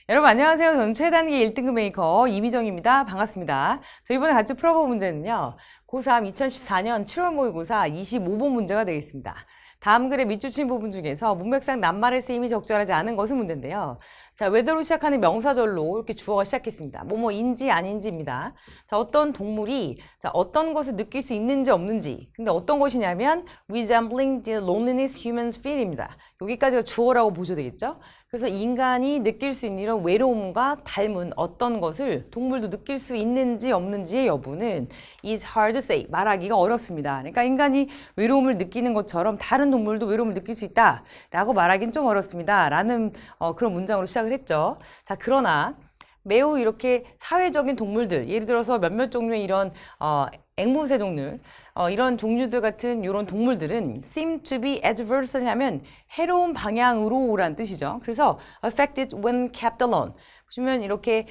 여러분 안녕하세요. 저는 최단기 1등급 메이커 이미정입니다. 반갑습니다. 저 이번에 같이 풀어볼 문제는요. 고3 2014년 7월 모의고사 25번 문제가 되겠습니다. 다음 글의 밑줄친 부분 중에서 문맥상 낱말의 쓰임이 적절하지 않은 것은 문제인데요. 자, whether로 시작하는 명사절로 이렇게 주어가 시작했습니다. 뭐뭐인지 아닌지입니다. 자, 어떤 동물이 어떤 것을 느낄 수 있는지 없는지. 근데 어떤 것이냐면 resembling the loneliness humans feel입니다. 여기까지가 주어라고 보셔야 되겠죠? 그래서 인간이 느낄 수 있는 이런 외로움과 닮은 어떤 것을 동물도 느낄 수 있는지 없는지의 여부는 is hard to say, 말하기가 어렵습니다. 그러니까 인간이 외로움을 느끼는 것처럼 다른 동물도 외로움을 느낄 수 있다 라고 말하기는 좀 어렵습니다 라는 그런 문장으로 시작을 했죠. 자, 그러나 매우 이렇게 사회적인 동물들, 예를 들어서 몇몇 종류의 이런 앵무새 종류, 이런 종류들 같은 이런 동물들은 seem to be adversely 하면 해로운 방향으로 라는 뜻이죠. 그래서 affected when kept alone. 보시면 이렇게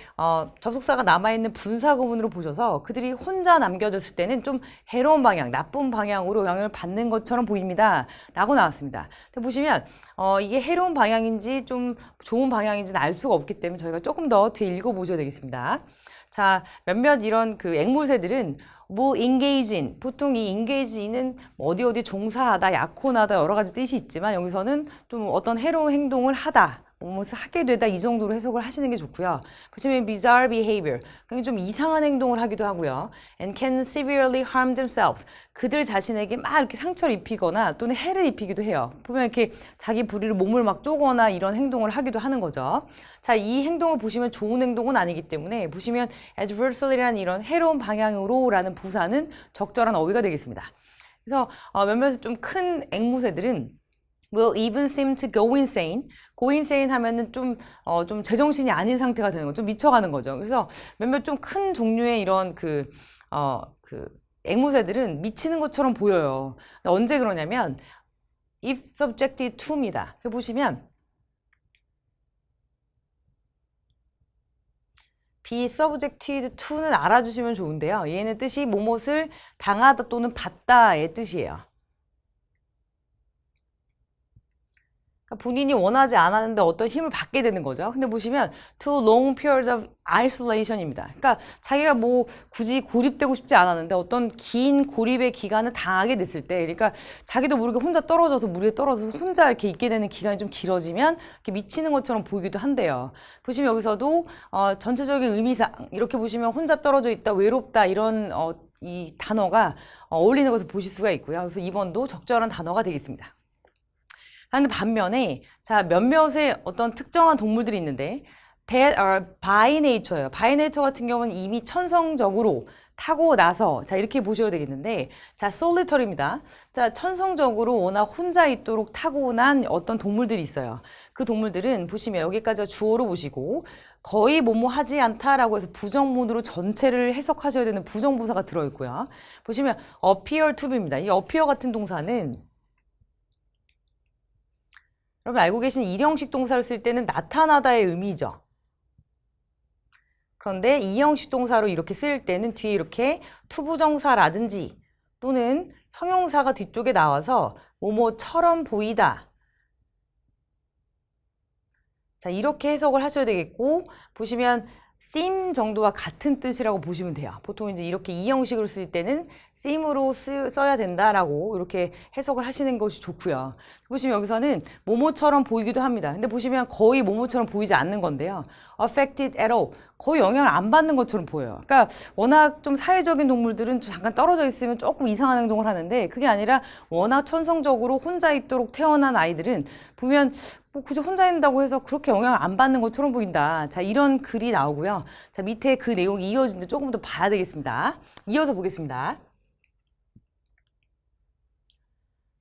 접속사가 남아있는 분사 구문으로 보셔서 그들이 혼자 남겨졌을 때는 좀 해로운 방향, 나쁜 방향으로 영향을 받는 것처럼 보입니다 라고 나왔습니다. 보시면 이게 해로운 방향인지 좀 좋은 방향인지는 알 수가 없기 때문에 저희가 조금 더 뒤에 읽어보셔야 되겠습니다. 자, 몇몇 이런 그 앵무새들은 뭐 engage in, 보통 이 engage in은 어디 종사하다, 약혼하다 여러 가지 뜻이 있지만 여기서는 좀 어떤 해로운 행동을 하다, 무엇을 하게 되다 이 정도로 해석을 하시는 게 좋고요. 보시면 bizarre behavior, 그냥 좀 이상한 행동을 하기도 하고요. and can severely harm themselves, 그들 자신에게 막 이렇게 상처를 입히거나 또는 해를 입히기도 해요. 보면 이렇게 자기 부리로 몸을 막 쪼거나 이런 행동을 하기도 하는 거죠. 자, 이 행동을 보시면 좋은 행동은 아니기 때문에 보시면 adversary라는 이런 해로운 방향으로 라는 부사는 적절한 어휘가 되겠습니다. 그래서 몇몇 좀 큰 앵무새들은 will even seem to go insane. go insane 하면은 좀 제정신이 아닌 상태가 되는 거죠. 좀 미쳐가는 거죠. 그래서 몇몇 좀 큰 종류의 이런 그 앵무새들은 미치는 것처럼 보여요. 언제 그러냐면 if subjected to입니다. 보시면 be subjected to는 알아주시면 좋은데요. 얘는 뜻이 뭐뭇을 당하다 또는 받다의 뜻이에요. 본인이 원하지 않았는데 어떤 힘을 받게 되는 거죠. 근데 보시면 to long period of isolation입니다. 그러니까 자기가 뭐 굳이 고립되고 싶지 않았는데 어떤 긴 고립의 기간을 당하게 됐을 때, 그러니까 자기도 모르게 혼자 떨어져서 물에 떨어져서 혼자 이렇게 있게 되는 기간이 좀 길어지면 이렇게 미치는 것처럼 보이기도 한대요. 보시면 여기서도 전체적인 의미상 이렇게 보시면 혼자 떨어져 있다, 외롭다 이런 이 단어가 어울리는 것을 보실 수가 있고요. 그래서 2번도 적절한 단어가 되겠습니다. 근데 반면에 자, 몇몇의 어떤 특정한 동물들이 있는데 that are by nature예요. by nature 같은 경우는 이미 천성적으로 타고나서 자, 이렇게 보셔야 되겠는데 자, solitary입니다. 자, 천성적으로 워낙 혼자 있도록 타고난 어떤 동물들이 있어요. 그 동물들은 보시면 여기까지가 주어로 보시고 거의 뭐뭐 하지 않다라고 해서 부정문으로 전체를 해석하셔야 되는 부정부사가 들어있고요. 보시면 appear to입니다. 이 appear 같은 동사는 여러분 알고 계신 일형식 동사를 쓸 때는 나타나다의 의미죠. 그런데 이형식 동사로 이렇게 쓸 때는 뒤에 이렇게 투부정사라든지 또는 형용사가 뒤쪽에 나와서 뭐뭐처럼 보이다. 자, 이렇게 해석을 하셔야 되겠고 보시면 seem 정도와 같은 뜻이라고 보시면 돼요. 보통 이제 이렇게 이 형식으로 쓸 때는 seem으로 써야 된다라고 이렇게 해석을 하시는 것이 좋고요. 보시면 여기서는 뭐뭐처럼 보이기도 합니다. 근데 보시면 거의 뭐뭐처럼 보이지 않는 건데요. affected at all, 거의 영향을 안 받는 것처럼 보여요. 그러니까 워낙 좀 사회적인 동물들은 잠깐 떨어져 있으면 조금 이상한 행동을 하는데 그게 아니라 워낙 천성적으로 혼자 있도록 태어난 아이들은 보면 뭐 그저 혼자 있는다고 해서 그렇게 영향을 안 받는 것처럼 보인다. 자, 이런 글이 나오고요. 자, 밑에 그 내용이 이어진데 조금 더 봐야 되겠습니다. 이어서 보겠습니다.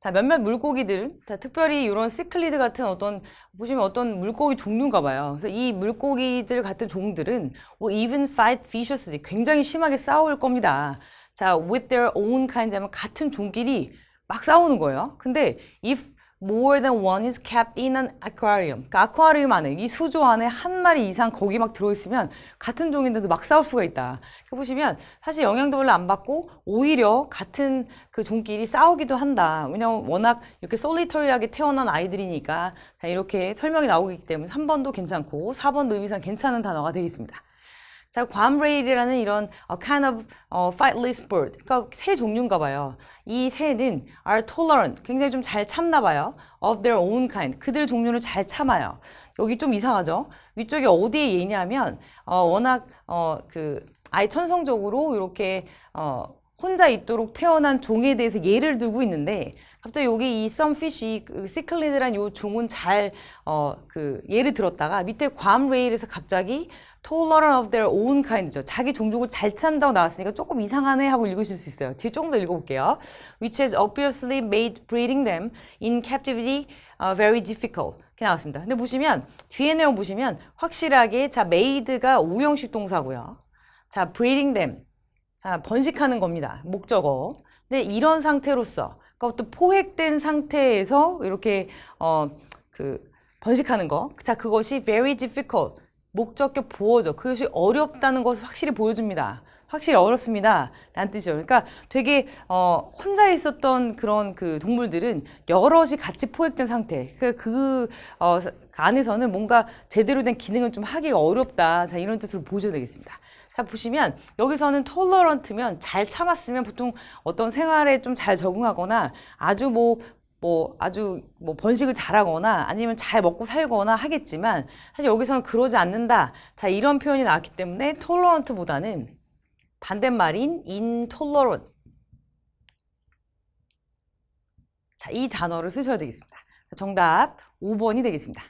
자, 몇몇 물고기들, 자, 특별히 이런 시클리드 같은 보시면 어떤 물고기 종류인가 봐요. 그래서 이 물고기들 같은 종들은 will even fight viciously, 굉장히 심하게 싸울 겁니다. 자, with their own kind 하면 같은 종끼리 막 싸우는 거예요. 근데 if more than one is kept in an aquarium. 그러니까 아쿠아리움 안에, 이 수조 안에 한 마리 이상 거기 막 들어있으면 같은 종인데도 막 싸울 수가 있다. 보시면 사실 영양도 별로 안 받고 오히려 같은 그 종끼리 싸우기도 한다. 왜냐면 워낙 이렇게 솔리터리하게 태어난 아이들이니까. 자, 이렇게 설명이 나오기 때문에 3번도 괜찮고 4번도 의미상 괜찮은 단어가 되겠습니다. 자, 괌레일이라는 이런 kind of fightless bird. 그러니까 새 종류인가 봐요. 이 새는 are tolerant. 굉장히 좀 잘 참나 봐요. of their own kind. 그들 종류를 잘 참아요. 여기 좀 이상하죠? 위쪽에 어디에 얘냐면 워낙 그 아예 천성적으로 이렇게 혼자 있도록 태어난 종에 대해서 예를 들고 있는데 갑자기 여기 이 some fish, 시클리드란 이 종은 잘 그 예를 들었다가 밑에 괌레일에서 갑자기 tolerant of their own kind죠. 자기 종족을 잘 참다고 나왔으니까 조금 이상하네 하고 읽으실 수 있어요. 뒤에 조금 더 읽어볼게요. Which has obviously made breeding them in captivity very difficult. 이렇게 나왔습니다. 근데 보시면 뒤에 내용 보시면 확실하게 자 made가 오형식 동사고요. 자 breeding them. 자 번식하는 겁니다. 목적어. 근데 이런 상태로서 그것도 포획된 상태에서 이렇게 그 번식하는 거. 자 그것이 very difficult. 목적격 보어죠. 그것이 어렵다는 것을 확실히 보여줍니다. 확실히 어렵습니다. 라는 뜻이죠. 그러니까 되게 혼자 있었던 그런 그 동물들은 여럿이 같이 포획된 상태. 그 안에서는 뭔가 제대로 된 기능을 좀 하기가 어렵다. 자 이런 뜻으로 보셔야 되겠습니다. 자 보시면 여기서는 tolerant면 잘 참았으면 보통 어떤 생활에 좀 잘 적응하거나 아주 아주 번식을 잘하거나 아니면 잘 먹고 살거나 하겠지만 사실 여기서는 그러지 않는다. 자, 이런 표현이 나왔기 때문에 tolerant보다는 반대말인 intolerant. 자, 이 단어를 쓰셔야 되겠습니다. 자, 정답 5번이 되겠습니다.